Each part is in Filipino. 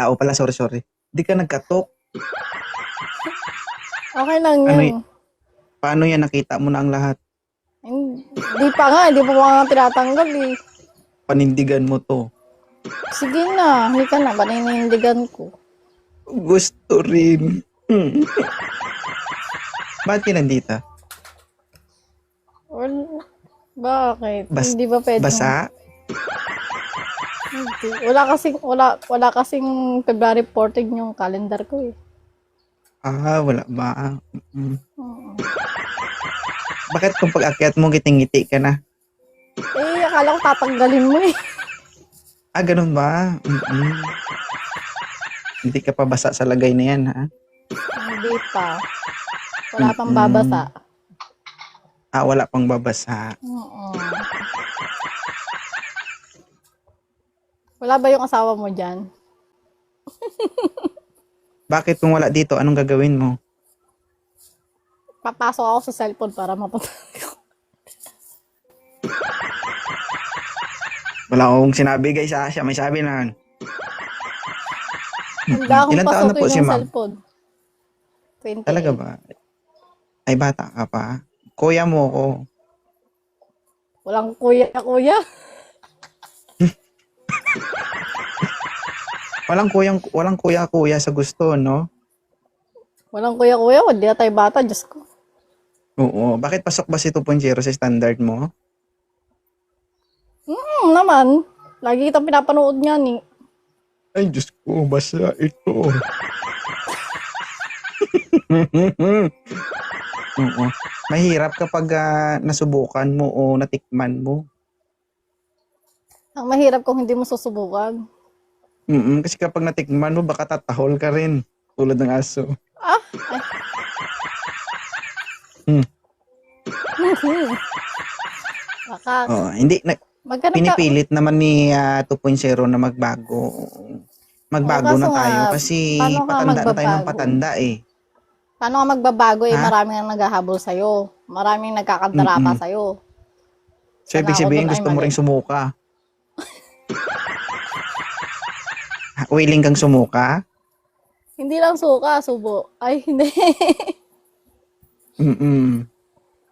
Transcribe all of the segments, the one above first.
tao pala, sorry. Di ka nagkatok. Okay lang Ano yun. Paano yan? Nakita mo na ang lahat. Hindi pa nga, hindi pa nga tinatanggal eh. Panindigan mo to. Sige na, hindi ka na, paninindigan ko. Gusto rin. Ba't ka nandito? Bakit? Hindi ba pwede? Basa? Hindi. Wala kasing February 14 yung calendar ko eh. Wala ba? Oo. Bakit kung pag-akyat mo, ngiting-ngiti ka na? Eh, akala ko tatanggalin mo eh. Ganun ba? Hindi ka pa basa sa lagay na yan, ha? Hindi pa. Wala pang babasa. Wala pang babasa. Oo. Wala ba yung asawa mo dyan? Bakit kung wala dito, anong gagawin mo? Papasok ako sa cellphone para mapunta ko. Wala akong sinabi, guys, siya may sabi na. Handa akong Ilan taon na po pasukin si yung ma'am? cellphone. 28. Talaga ba? Ay, bata ka pa. Kuya mo ko. Walang kuya. Walang kuya sa gusto, no? Walang kuya. Hindi na tayo bata. Diyos ko. Oo. Bakit pasok ba si 2.0 sa standard mo? Naman. Lagi kitang pinapanood niyan eh. Ay, Diyos ko, basta ito. Oo. Mahirap kapag nasubukan mo o natikman mo. Ang mahirap kung hindi mo susubukan. Kasi kapag natikman mo, baka tatahol ka rin. Tulad ng aso. Baka. Hindi. Magkano ka? Pinipilit naman ni 2.0 na magbago. Magbago kaso na tayo nga, kasi paano ka patanda na tayo ng magbabago? patanda eh. Paano ka magbabago eh? Ha? Maraming ang naghahabol sa'yo. Maraming nagkakantarapa sa'yo. So, ibig Sana ako sabihin, dun ay gusto mo mali. ring sumuka. Willing kang sumuka? Hindi lang suka, subo. Ay, hindi.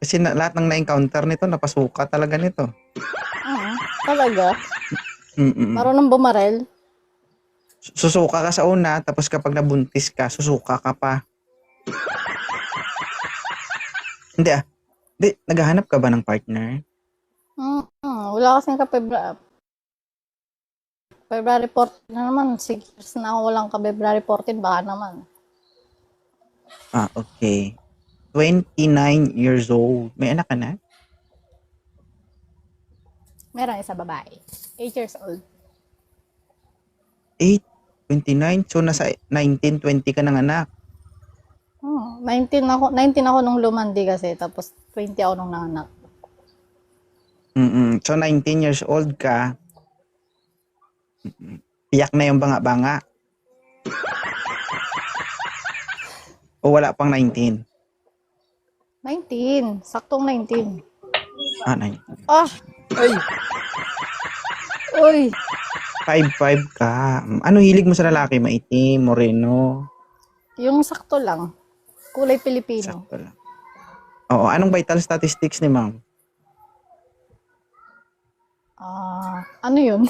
Kasi lahat ng na-encounter nito, napasuka talaga nito. Talaga? Mm-mm. Marunong bumarel? Susuka ka sa una, tapos kapag nabuntis ka, susuka ka pa. Hindi Hindi, naghahanap ka ba ng partner? Wala kasing February 14 na naman. 6 years na ako walang February 14, baka naman. Okay. 29 years old. May anak ka na? Meron isa babae. 8 years old. 8, 29. So, nasa 19, 20 ka ng anak. 19 ako nung lumandi kasi, tapos 20 ako nung nanganak. So, 19 years old ka. Piyak na yung banga-banga. O wala pang 19? 19. Saktong 19. 19. Ay! Uy! 5'5 ka. Ano hilig mo sa lalaki? Maitim, moreno? Yung sakto lang. Kulay Pilipino. Sakto lang. Oo. Anong vital statistics ni ma'am? Ano yun?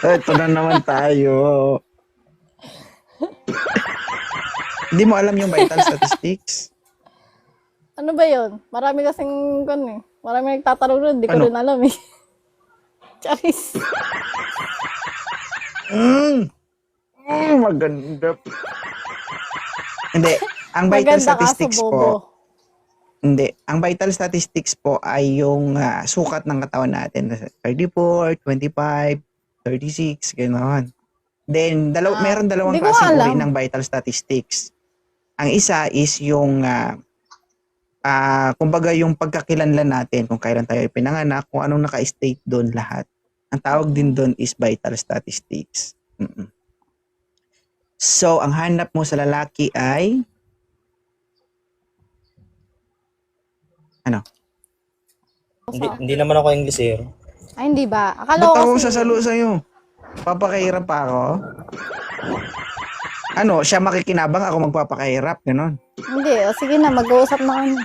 Ito na naman tayo. Hindi mo alam yung vital statistics? Ano ba yun? Marami kasing marami nagtatanong nun, hindi ko Ano? rin alam eh. Charis. Maganda. Hindi. Ang vital Maganda ka, statistics subobo. po, hindi. Ang vital statistics po ay yung sukat ng katawan natin. 34, 25, 36, gano'n. Then, meron dalawang hindi ko klaseng uri alam. ng vital statistics. Ang isa is yung, kumbaga yung pagkakilanlan natin, kung kailan tayo pinanganak, kung anong naka-state doon lahat. Ang tawag din doon is vital statistics. So, ang hanap mo sa lalaki ay ano? Hindi naman ako Inglesero. Ay, hindi ba? Akala Ba't ko ako kasi, sasalo sa'yo? Papakahirap pa ako? Ano, siya makikinabang, ako magpapakahirap, gano'n. hindi. O, sige na, mag-uusap na kami.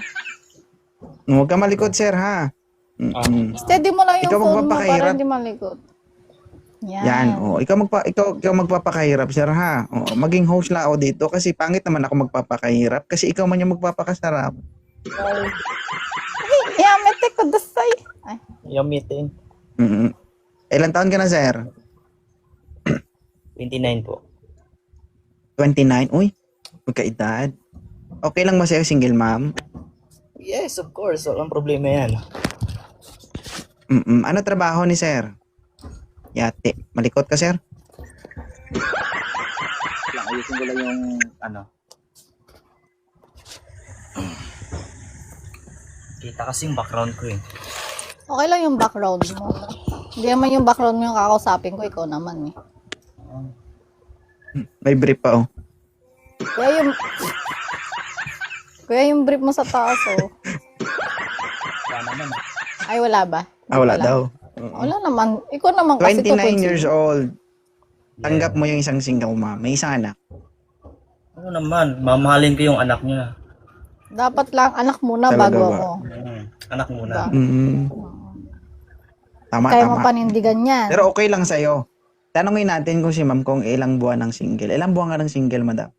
Huwag ka malikot, sir, ha? Steady mo lang yung Ikaw phone mo para magpapakahirap. hindi malikot. Yan. Yan, ikaw magpapakahirap, sir, ha? Maging host lang ako dito kasi pangit naman ako magpapakahirap kasi ikaw man yung magpapakasarap. Yamete ko dasay. Ay, Yung meeting, Mm. Ilan taon ka na, sir? 29 po. 29? Uy, magkaedad. Okay lang ba sa'yo, single mom? Yes, of course. Walang problema yan. Ano trabaho ni sir? Yate. Malikot ka, sir? Lang, ayusin ko lang yung ano. Kita kasi yung background ko eh. okay lang yung background mo. Hindi naman yung background mo yung kakausapin ko, ikaw naman eh. May brief pa, oh. Kuya yung brief mo sa taas, oh. Wala naman. Ay, wala ba? Wala daw. Wala naman. Ikaw naman kasi 29 2.0. years old. Tanggap mo yung isang single mom. May isang anak. Ano naman, mamahalin ko yung anak niya. Dapat lang anak muna Talaga bago ba? ako. Anak muna. Ba? Tama, Kaya mo tama. panindigan yan. Pero okay lang sa'yo. Tanungin natin kung si ma'am kung ilang buwan ng single. Ilang buwan ka ng single, madam?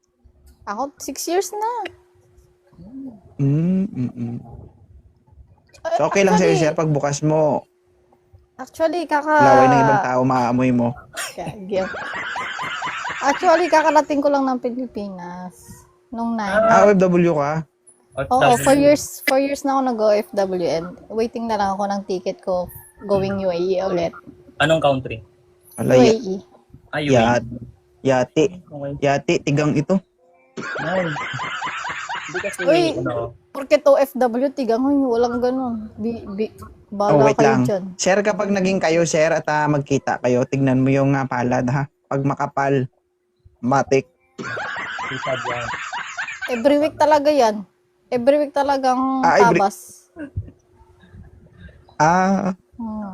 Ako, 6 years na. So okay lang sa'yo, sir, pag bukas mo, Actually, laway ng ibang tao, maamoy mo. Actually, kakarating ko lang ng Pilipinas. Nung 9. OFW ka? Oo, 4 years na ako nag-OFW and waiting na lang ako ng ticket ko going UAE ulit. Anong country? Wala, UAE. Ay, yate. Okay. Yate, tigang ito. Ay. Hindi kasi, Uy, ano, Porket OFW, tigang walang ganun. Bala Wait kayo lang. dyan. Sir, kapag naging kayo, sir, at magkita kayo, tignan mo yung palad, ha? Pag makapal, matik. kita dyan. Every week talaga yan. Every week talagang every- tabas. Hmm.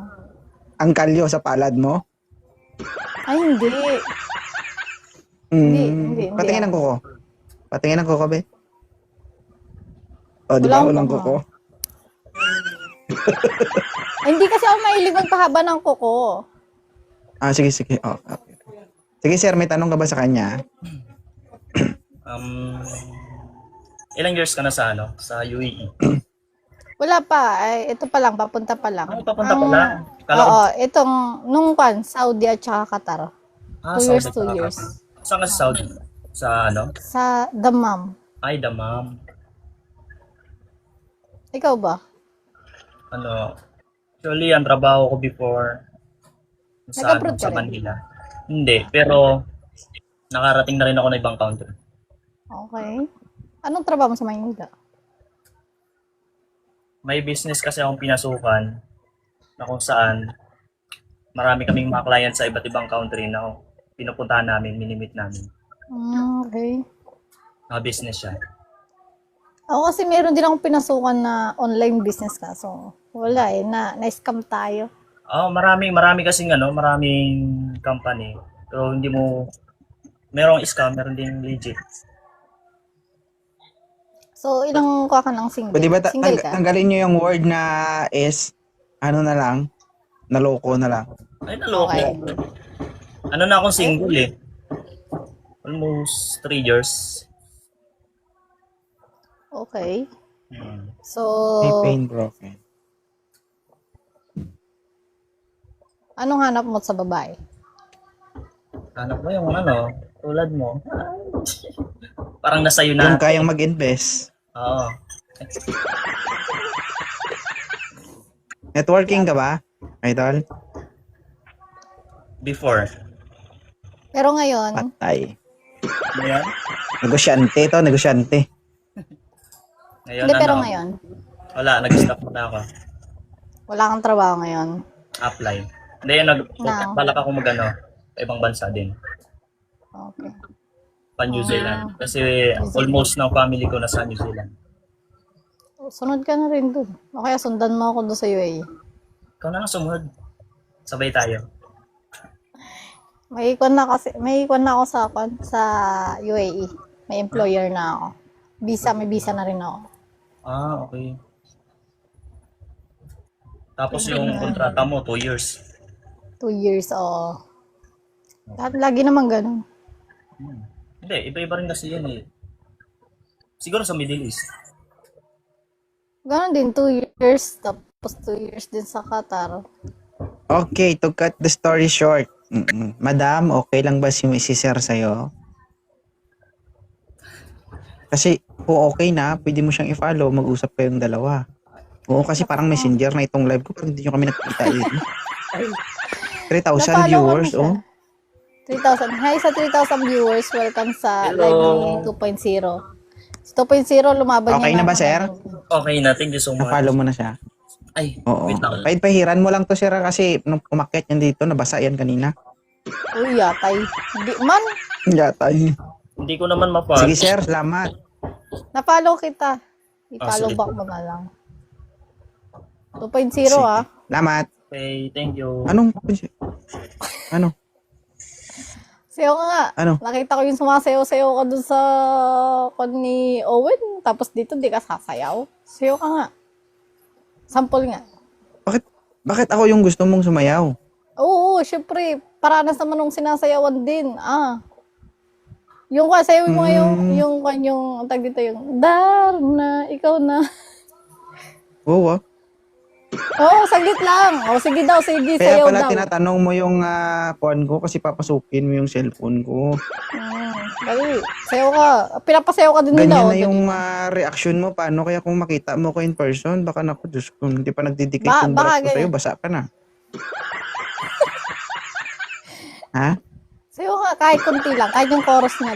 Ang kalyo sa palad mo? Ay, hindi. Hindi. Patingin ang kuko. Patingin ang kuko, be. O, di ba Walang walang kuko? Ay, hindi kasi ako mahilig magpahaba ng kuko. Sige. Okay. Sige, sir, may tanong ka ba sa kanya? Ilang years ka na sa ano? Sa UAE? Wala pa. Ay, ito pa lang. Papunta pa lang. Ano, papunta pa lang? Kala ko, Oo, itong, nung Saudi at saka Qatar. 2 years, Saudi 2 ka years. pa. Saan ka sa Saudi? Sa ano? Sa Dammam. Ay, Damam. Ikaw ba? Ano, actually, ang trabaho ko before sa, Nag-abroad ka sa rin? Manila. Hindi, pero nakarating na rin ako ng ibang country. Okay. Anong trabaho mo sa Maynila? May business kasi akong pinasukan na kung saan marami kaming mga clients sa iba't ibang country na pinupuntahan namin, minimit namin. Okay. Mga business siya. Ako kasi meron din akong pinasukan na online business ka. So, wala na-scam tayo. Marami kasing maraming company. Pero hindi mo, merong scam, meron din legit. So, ilang ka ng single? Pwede ba Single ka? tanggalin nyo yung word na is, ano na lang, naloko na lang. Ay, naloko. Okay. Ano na akong single eh. Almost 3 years. Okay. Hmm. So, May pain broken. anong hanap mo sa babae? Hanap mo yung tulad mo. Parang nasa iyo na. Yung kayang mag-invest. Oo. Networking ka ba, idol? Before. Pero ngayon, Patay. Ano yan? Negosyante. Ngayon, hindi pero ngayon, Wala, nag-stop na ako. wala kang trabaho ngayon. Apply. Hindi, No. balak ako sa ibang bansa din. Okay. New Zealand. Kasi almost ng family ko nasa New Zealand. Sunod ka na rin dun. O kaya sundan mo ako doon sa UAE. Ikaw na lang sumunod. Sabay tayo. May ikon na ako sa UAE. May employer na ako. May visa na rin ako. Ah, okay. Tapos yung kontrata mo, 2 years. 2 years, oo. Lagi naman ganun. Hindi, iba-iba rin kasi yan eh. Siguro sa Middle East. Ganun din, 2 years. Tapos 2 years din sa Qatar. Okay, to cut the story short. Madam, okay lang ba si Sir sa'yo? Kasi kung okay na, pwede mo siyang i-follow, mag-usap kayong dalawa. Oo, kasi parang messenger na itong live ko, parang hindi nyo kami nakikita eh. 3,000 Napollow ko na viewers, siya. oh. 3,000. Hi sa 3,000 viewers. Welcome sa Hello. live ni 2.0. Si 2.0, lumaban Okay niya na ba, sir? Okay na, thank you so much. Na-follow mo na siya. Ay, Oo. wait lang. Pahiran mo lang to, sir, kasi nung umakyat yan dito, nabasa yan kanina. Uy, yatay. Hindi man. Yatay. Hindi ko naman mapag. Sige, sir, salamat. Na-follow kita. I-follow sige back po. mo na lang. 2.0 ah. Salamat. Okay, thank you. Anong? Ano? Sayo ka nga. Ano? Nakita ko yung sumasayaw-sayaw ka dun sa kon ni Owen. Tapos dito di ka sasayaw. Sayo ka nga. Sample nga. Bakit ako yung gusto mong sumayaw? Oo, syempre. Paranas naman nung sinasayawan din. Yung sayaw mo yung tag dito yung Darna, ikaw na. Oo, Oo, saglit lang. O, sige daw, sige, Kaya sayaw pala daw. tinatanong mo yung phone ko kasi papasukin mo yung cellphone ko. Dali, sayaw ka. Pinapasayaw ka din nila. Ganyan o, na dali. yung reaction mo. Paano kaya kung makita mo ko in person? Baka naku, Diyos ko, hindi pa nagdidikit yung baka balat ko sa'yo. ganyan. Basa ka na. Ha? Sayaw ka, kahit kunti lang. Kahit yung chorus niya.